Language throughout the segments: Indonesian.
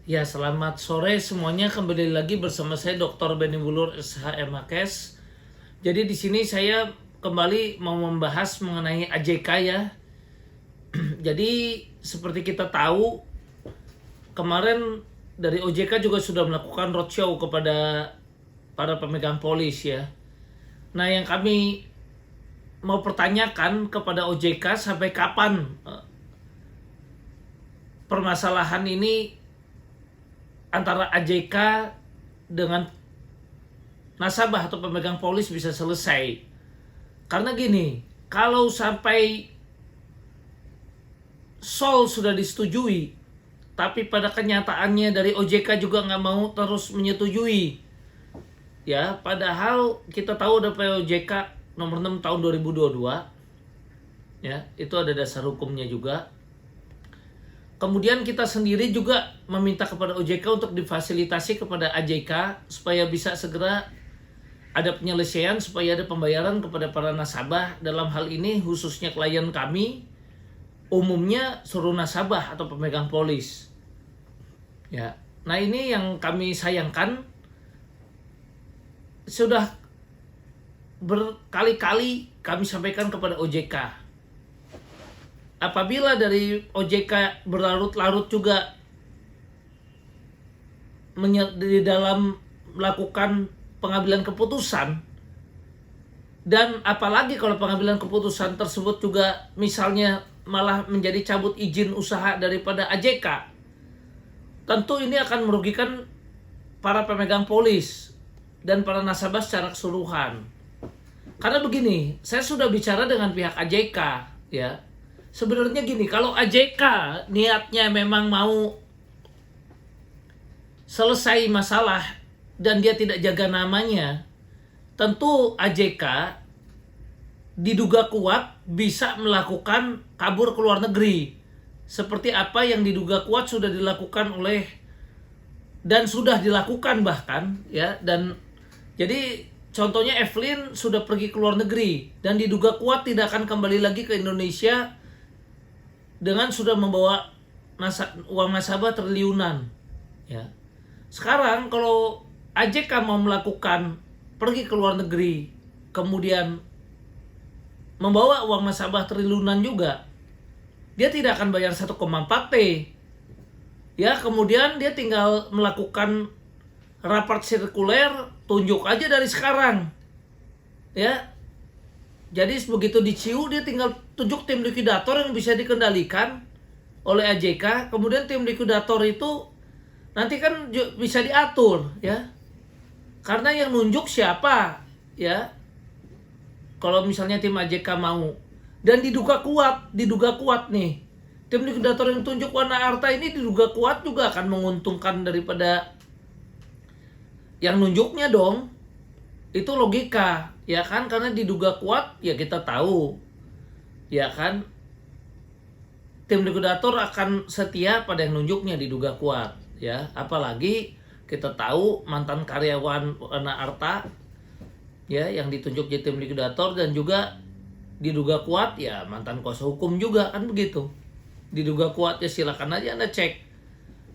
Ya, selamat sore semuanya. Kembali lagi bersama saya Dr. Benny Wulur SHM Makes. Jadi di sini saya kembali mau membahas mengenai AJK ya. Jadi seperti kita tahu kemarin dari OJK juga sudah melakukan roadshow kepada para pemegang polis ya. Nah, yang kami mau pertanyakan kepada OJK sampai kapan permasalahan ini antara AJK dengan nasabah atau pemegang polis bisa selesai. Karena gini, kalau sampai SOL sudah disetujui, tapi pada kenyataannya dari OJK juga nggak mau terus menyetujui. Ya, padahal kita tahu ada POJK nomor 6 tahun 2022. Ya, itu ada dasar hukumnya juga. Kemudian kita sendiri juga meminta kepada OJK untuk difasilitasi kepada AJK supaya bisa segera ada penyelesaian, supaya ada pembayaran kepada para nasabah. Dalam hal ini khususnya klien kami, umumnya seluruh nasabah atau pemegang polis. Ya, nah ini yang kami sayangkan, sudah berkali-kali kami sampaikan kepada OJK. Apabila dari OJK berlarut-larut juga di dalam melakukan pengambilan keputusan, dan apalagi kalau pengambilan keputusan tersebut juga misalnya malah menjadi cabut izin usaha daripada AJK, tentu ini akan merugikan para pemegang polis dan para nasabah secara keseluruhan. Karena begini, saya sudah bicara dengan pihak AJK ya. Sebenarnya gini, kalau AJK niatnya memang mau selesai masalah dan dia tidak jaga namanya, tentu AJK diduga kuat bisa melakukan kabur ke luar negeri. Seperti apa yang diduga kuat sudah dilakukan oleh dan sudah dilakukan bahkan ya. Dan jadi contohnya Evelyn sudah pergi ke luar negeri dan diduga kuat tidak akan kembali lagi ke Indonesia dengan sudah membawa uang nasabah triliunan ya. Sekarang kalau AJK mau melakukan pergi ke luar negeri kemudian membawa uang nasabah triliunan juga, dia tidak akan bayar 1,4 T ya. Kemudian dia tinggal melakukan rapat sirkuler, tunjuk aja dari sekarang ya. Jadi begitu diciu dia tinggal tunjuk tim likuidator yang bisa dikendalikan oleh AJK. Kemudian tim likuidator itu nanti kan bisa diatur ya. Karena yang nunjuk siapa ya. Kalau misalnya tim AJK mau dan diduga kuat nih. Tim likuidator yang tunjuk warna harta ini diduga kuat juga akan menguntungkan daripada yang nunjuknya dong. Itu logika ya kan, karena diduga kuat ya kita tahu ya kan tim likuidator akan setia pada yang nunjuknya diduga kuat ya. Apalagi kita tahu mantan karyawan Warna Arta ya yang ditunjuk jadi tim likuidator dan juga diduga kuat ya mantan kuasa hukum juga kan begitu. Diduga kuat ya silakan aja Anda cek.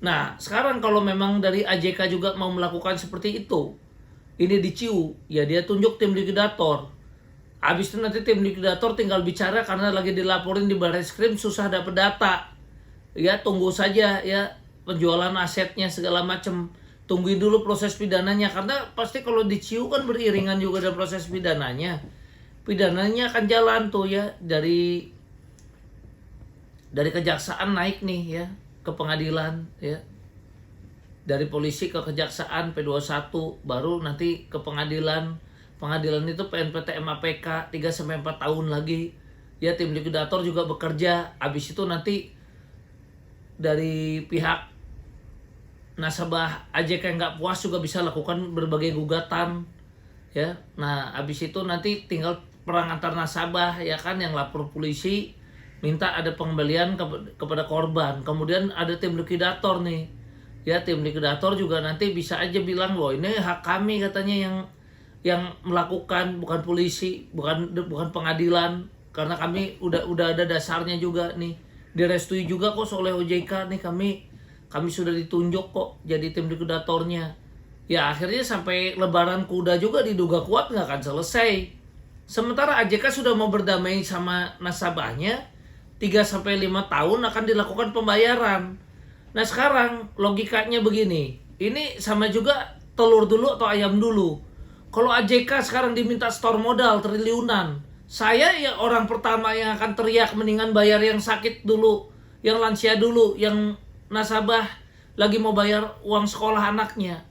Nah sekarang kalau memang dari AJK juga mau melakukan seperti itu, ini diciu ya dia tunjuk tim likuidator. Habis itu nanti tim likuidator tinggal bicara karena lagi dilaporin di Barreskrim susah dapat data ya. Tunggu saja ya penjualan asetnya segala macam, tungguin dulu proses pidananya, karena pasti kalau diciu kan beriringan juga ada proses pidananya akan jalan tuh ya, dari kejaksaan naik nih ya ke pengadilan ya, dari polisi ke kejaksaan P21 baru nanti ke pengadilan itu PNPT MAPK 3-4 tahun lagi ya. Tim likuidator juga bekerja. Habis itu nanti dari pihak nasabah AJK yang nggak puas juga bisa lakukan berbagai gugatan ya. Nah habis itu nanti tinggal perang antar nasabah ya kan, yang lapor polisi minta ada pengembalian kepada korban. Kemudian ada tim likuidator nih ya, tim likuidator juga nanti bisa aja bilang loh ini hak kami katanya yang melakukan, bukan polisi, bukan pengadilan, karena kami udah ada dasarnya juga nih, direstui juga kok oleh OJK nih, kami sudah ditunjuk kok jadi tim likuidatornya. Ya akhirnya sampai lebaran kuda juga diduga kuat nggak akan selesai. Sementara AJK sudah mau berdamai sama nasabahnya, 3-5 tahun akan dilakukan pembayaran. Nah sekarang logikanya begini, ini sama juga telur dulu atau ayam dulu. Kalau AJK sekarang diminta store modal triliunan, saya ya orang pertama yang akan teriak mendingan bayar yang sakit dulu, yang lansia dulu, yang nasabah lagi mau bayar uang sekolah anaknya.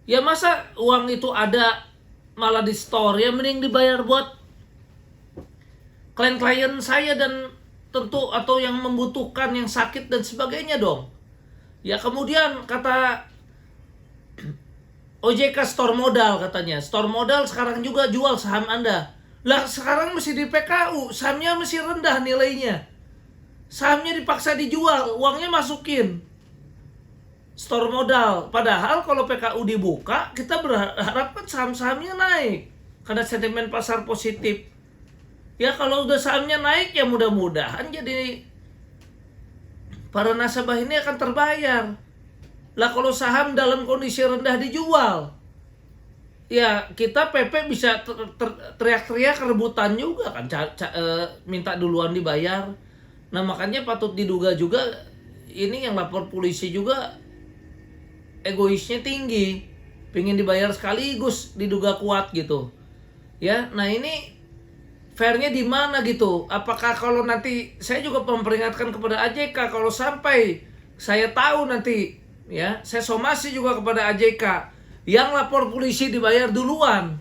Ya masa uang itu ada malah di store, ya mending dibayar buat klien-klien saya dan tentu atau yang membutuhkan, yang sakit dan sebagainya dong. Ya kemudian kata OJK store modal katanya. Store modal sekarang juga jual saham Anda. Lah sekarang masih di PKU, sahamnya masih rendah nilainya. Sahamnya dipaksa dijual, uangnya masukin store modal. Padahal kalau PKU dibuka, kita berharap kan saham-sahamnya naik karena sentimen pasar positif. Ya kalau udah sahamnya naik ya mudah-mudahan jadi para nasabah ini akan terbayar. Lah kalau saham dalam kondisi rendah dijual, ya kita PP bisa teriak-teriak rebutan juga kan, minta duluan dibayar. Nah makanya patut diduga juga ini yang lapor polisi juga egoisnya tinggi, pengen dibayar sekaligus, diduga kuat gitu. Ya, nah ini fairnya di mana gitu? Apakah kalau nanti saya juga memperingatkan kepada AJK kalau sampai saya tahu nanti ya, saya somasi juga kepada AJK yang lapor polisi dibayar duluan.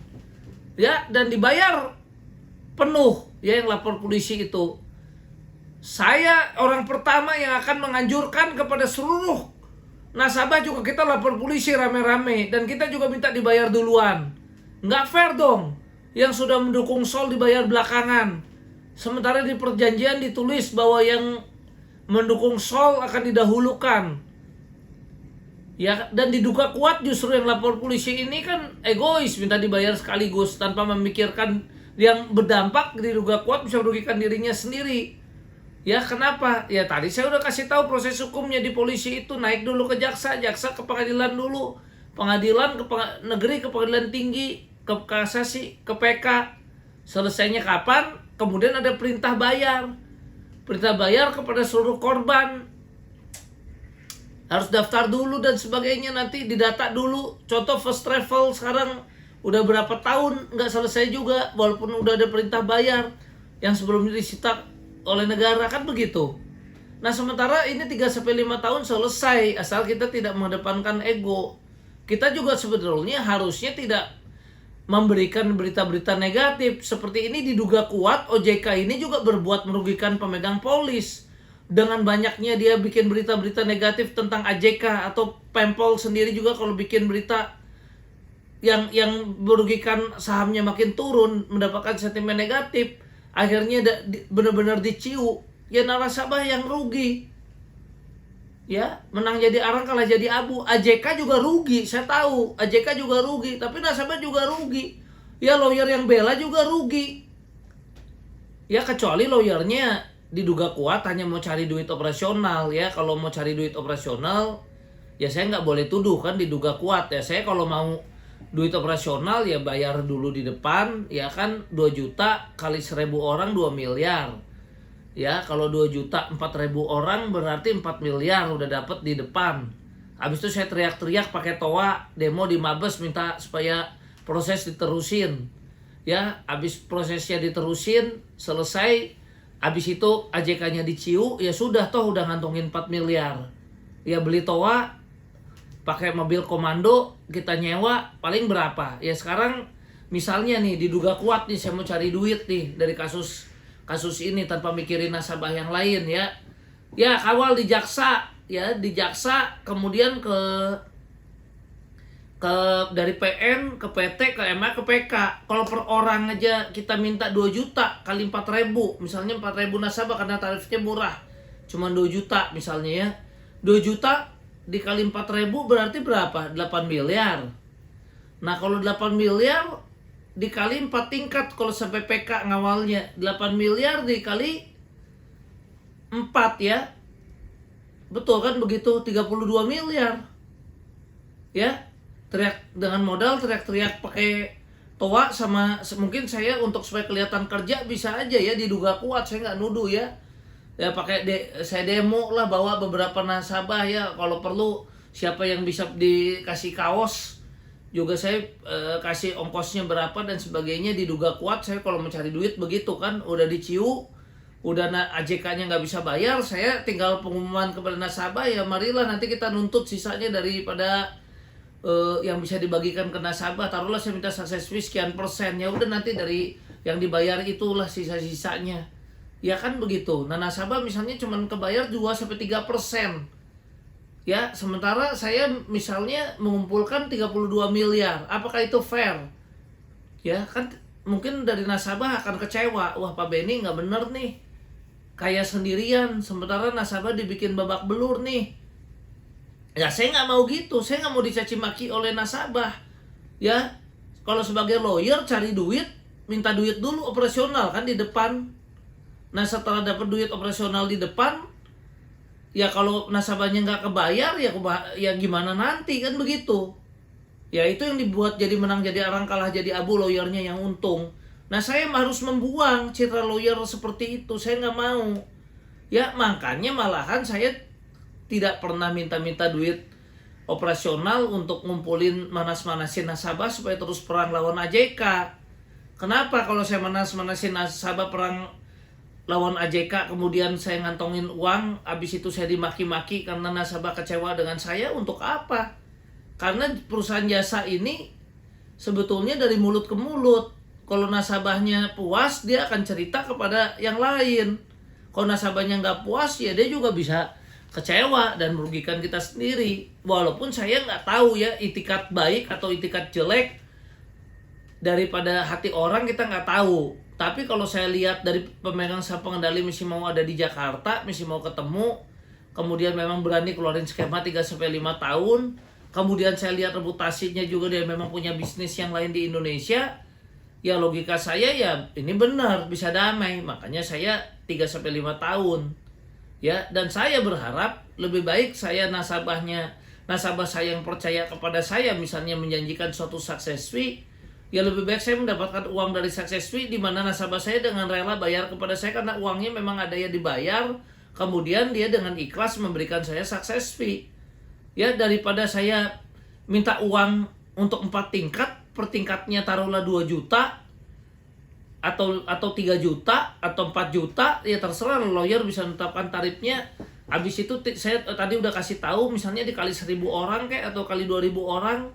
Ya, dan dibayar penuh ya yang lapor polisi itu. Saya orang pertama yang akan menganjurkan kepada seluruh nasabah juga kita lapor polisi rame-rame dan kita juga minta dibayar duluan. Nggak fair dong yang sudah mendukung Sol dibayar belakangan. Sementara di perjanjian ditulis bahwa yang mendukung Sol akan didahulukan. Ya, dan diduga kuat justru yang lapor polisi ini kan egois, minta dibayar sekaligus tanpa memikirkan yang berdampak. Diduga kuat bisa merugikan dirinya sendiri. Ya kenapa? Ya tadi saya udah kasih tahu proses hukumnya di polisi itu, naik dulu ke jaksa, jaksa ke pengadilan dulu, pengadilan ke negeri, ke pengadilan tinggi, ke kasasi, ke PK. Selesainya kapan? Kemudian ada perintah bayar kepada seluruh korban. Harus daftar dulu dan sebagainya, nanti didata dulu. Contoh first travel sekarang udah berapa tahun nggak selesai juga, walaupun udah ada perintah bayar yang sebelumnya disita oleh negara, kan begitu. Nah sementara ini 3-5 tahun selesai, asal kita tidak mengedepankan ego. Kita juga sebetulnya harusnya tidak memberikan berita-berita negatif. Seperti ini diduga kuat OJK ini juga berbuat merugikan pemegang polis. Dengan banyaknya dia bikin berita-berita negatif tentang AJK, atau Pempol sendiri juga kalau bikin berita yang merugikan sahamnya makin turun, mendapatkan sentimen negatif. Akhirnya benar-benar diciu, ya nasabah yang rugi. Ya, menang jadi arang kalah jadi abu. AJK juga rugi, saya tahu. AJK juga rugi, tapi nasabah juga rugi. Ya lawyer yang bela juga rugi. Ya kecuali lawyernya diduga kuat hanya mau cari duit operasional ya. Kalau mau cari duit operasional, ya saya nggak boleh tuduh kan diduga kuat ya. Saya kalau mau duit operasional ya bayar dulu di depan, ya kan 2 juta kali 1.000 orang 2 miliar. Ya kalau 2 juta 4.000 orang berarti 4 miliar udah dapet di depan. Habis itu saya teriak-teriak pakai toa, demo di Mabes minta supaya proses diterusin. Ya habis prosesnya diterusin, selesai. Habis itu AJK-nya diciu, ya sudah toh udah ngantongin 4 miliar. Ya beli toa, pakai mobil komando, kita nyewa paling berapa? Ya sekarang misalnya nih diduga kuat nih, saya mau cari duit nih dari kasus ini tanpa mikirin nasabah yang lain ya. Ya kawal di jaksa, ya di jaksa, kemudian ke dari PN ke PT ke MA ke PK. Kalau per orang aja kita minta 2 juta kali 4.000, misalnya 4.000 nasabah karena tarifnya murah, cuma 2 juta misalnya ya. 2 juta dikali 4.000 berarti berapa? 8 miliar. Nah kalau 8 miliar dikali 4 tingkat kalau sampai PK ngawalnya, 8 miliar dikali 4 ya, Betul kan begitu, 32 miliar. Ya, teriak dengan modal teriak-teriak pakai toa sama mungkin saya untuk supaya kelihatan kerja bisa aja ya diduga kuat, saya nggak nuduh ya. Ya pakai saya demo lah bawa beberapa nasabah ya, kalau perlu siapa yang bisa dikasih kaos juga saya kasih ongkosnya berapa dan sebagainya, diduga kuat saya kalau mencari duit begitu kan, udah diciu, udah AJK-nya nggak bisa bayar, saya tinggal pengumuman kepada nasabah ya marilah nanti kita nuntut sisanya daripada yang bisa dibagikan ke nasabah, taruhlah saya minta success fee sekian persen, ya udah nanti dari yang dibayar itulah sisa-sisanya. Ya kan begitu. Nah, nasabah misalnya cuma kebayar 2-3%. Ya, sementara saya misalnya mengumpulkan 32 miliar. Apakah itu fair? Ya, kan mungkin dari nasabah akan kecewa. Wah, Pak Benny nggak bener nih. Kaya sendirian, sementara nasabah dibikin babak belur nih. Ya, saya nggak mau gitu. Saya nggak mau dicaci maki oleh nasabah. Ya, kalau sebagai lawyer cari duit, minta duit dulu operasional kan di depan. Nah, setelah dapat duit operasional di depan, ya kalau nasabahnya nggak kebayar, ya gimana nanti kan begitu. Ya itu yang dibuat jadi menang jadi arang, kalah jadi abu, lawyernya yang untung. Nah, saya harus membuang citra lawyer seperti itu, saya nggak mau. Ya makanya malahan saya tidak pernah minta-minta duit operasional untuk ngumpulin manas-manasin nasabah supaya terus perang lawan AJK. Kenapa kalau saya manas-manasin nasabah perang lawan AJK, kemudian saya ngantongin uang, habis itu saya dimaki-maki karena nasabah kecewa dengan saya, untuk apa? Karena perusahaan jasa ini sebetulnya dari mulut ke mulut. Kalau nasabahnya puas, dia akan cerita kepada yang lain. Kalau nasabahnya nggak puas, ya dia juga bisa kecewa dan merugikan kita sendiri. Walaupun saya nggak tahu ya itikat baik atau itikat jelek daripada hati orang, kita nggak tahu. Tapi kalau saya lihat dari pemegang saham pengendali mesti mau ada di Jakarta, mesti mau ketemu, kemudian memang berani keluarin skema 3-5 tahun, kemudian saya lihat reputasinya juga dia memang punya bisnis yang lain di Indonesia, ya logika saya ya ini benar bisa damai, makanya saya 3-5 tahun. Ya, dan saya berharap lebih baik saya nasabah saya yang percaya kepada saya misalnya menjanjikan suatu success fee, ya lebih baik saya mendapatkan uang dari success fee di mana nasabah saya dengan rela bayar kepada saya karena uangnya memang ada yang dibayar, kemudian dia dengan ikhlas memberikan saya success fee. Ya, daripada saya minta uang untuk 4 tingkat, per tingkatnya taruhlah 2 juta atau 3 juta atau 4 juta, ya terserah lawyer bisa menetapkan tarifnya. Habis itu saya tadi udah kasih tahu misalnya dikali 1.000 orang kayak atau kali 2.000 orang.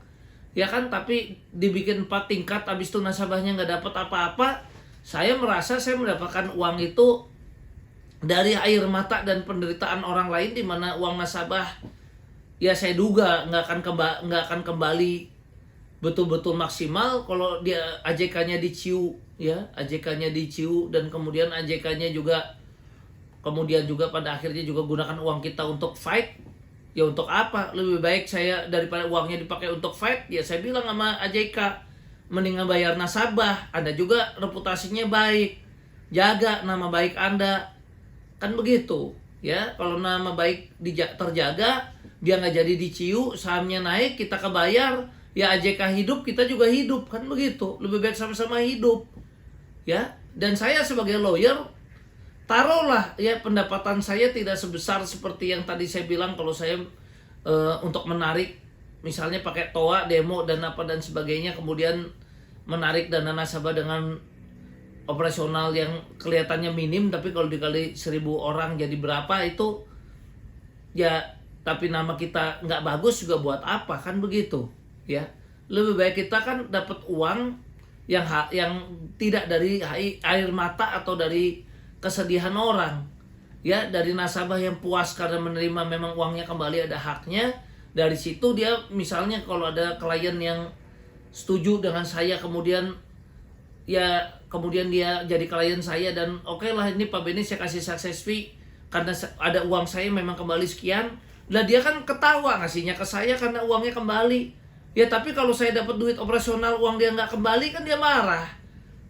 Ya kan, tapi dibikin 4 tingkat, habis itu nasabahnya nggak dapat apa-apa. Saya merasa saya mendapatkan uang itu dari air mata dan penderitaan orang lain, di mana uang nasabah ya saya duga nggak akan kembali betul-betul maksimal kalau dia AJK-nya diciu, ya AJK-nya diciu, dan kemudian AJK-nya juga kemudian juga pada akhirnya juga gunakan uang kita untuk fight. Ya untuk apa? Lebih baik saya daripada uangnya dipakai untuk fight, ya saya bilang sama AJK, mendingan bayar nasabah. Anda juga reputasinya baik, jaga nama baik Anda. Kan begitu. Ya, kalau nama baik terjaga, dia nggak jadi diciu, sahamnya naik, kita kebayar, ya AJK hidup, kita juga hidup. Kan begitu. Lebih baik sama-sama hidup. Ya, dan saya sebagai lawyer, taruhlah ya pendapatan saya tidak sebesar seperti yang tadi saya bilang kalau saya untuk menarik misalnya pakai toa, demo dan apa dan sebagainya, kemudian menarik dana nasabah dengan operasional yang kelihatannya minim, tapi kalau dikali 1.000 orang jadi berapa itu ya, tapi nama kita nggak bagus juga buat apa, kan begitu ya. Lebih baik kita kan dapat uang yang tidak dari air mata atau dari kesedihan orang, ya dari nasabah yang puas karena menerima memang uangnya kembali, ada haknya. Dari situ dia misalnya kalau ada klien yang setuju dengan saya, kemudian dia jadi klien saya dan oke lah ini Pak Benny saya kasih success fee karena ada uang saya memang kembali sekian, lah dia kan ketawa ngasihnya ke saya karena uangnya kembali. Ya tapi kalau saya dapat duit operasional uang dia nggak kembali, kan dia marah.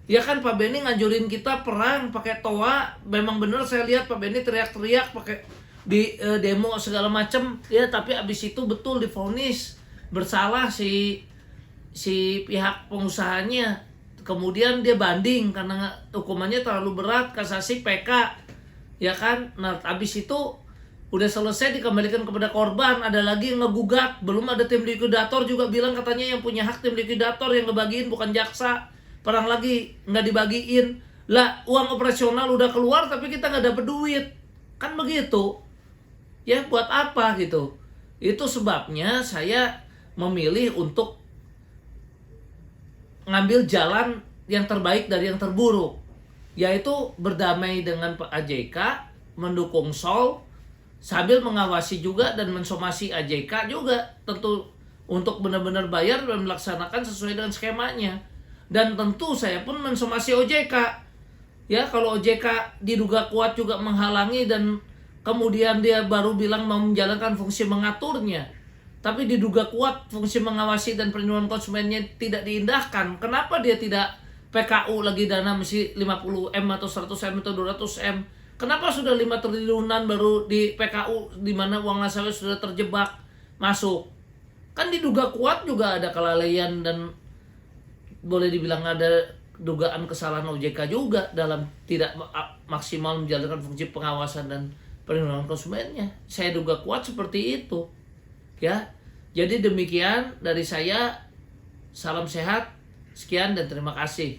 Ya kan, Pak Benny ngajurin kita perang pakai toa. Memang benar saya lihat Pak Benny teriak-teriak pakai demo segala macam ya, tapi abis itu betul divonis bersalah si pihak pengusahanya. Kemudian dia banding karena hukumannya terlalu berat, kasasi PK, ya kan. Nah abis itu udah selesai dikembalikan kepada korban, ada lagi yang ngegugat, belum ada tim likuidator juga bilang katanya yang punya hak tim likuidator yang ngebagiin bukan jaksa, perang lagi nggak dibagiin lah, uang operasional udah keluar tapi kita nggak dapet duit, kan begitu ya, buat apa gitu. Itu sebabnya saya memilih untuk ngambil jalan yang terbaik dari yang terburuk, yaitu berdamai dengan Pak AJK, mendukung Sol, sambil mengawasi juga dan mensomasi AJK juga tentu untuk benar-benar bayar dan melaksanakan sesuai dengan skemanya. Dan tentu saya pun mensomasi OJK. Ya, kalau OJK diduga kuat juga menghalangi dan kemudian dia baru bilang mau menjalankan fungsi mengaturnya, tapi diduga kuat fungsi mengawasi dan perlindungan konsumennya tidak diindahkan, kenapa dia tidak PKU lagi dana mesti 50M atau 100M atau 200M? Kenapa sudah 5 triliunan baru di PKU di mana uang nasabah sudah terjebak masuk? Kan diduga kuat juga ada kelalaian dan boleh dibilang ada dugaan kesalahan OJK juga dalam tidak maksimal menjalankan fungsi pengawasan dan perlindungan konsumennya. Saya duga kuat seperti itu. Ya. Jadi demikian dari saya. Salam sehat. Sekian dan terima kasih.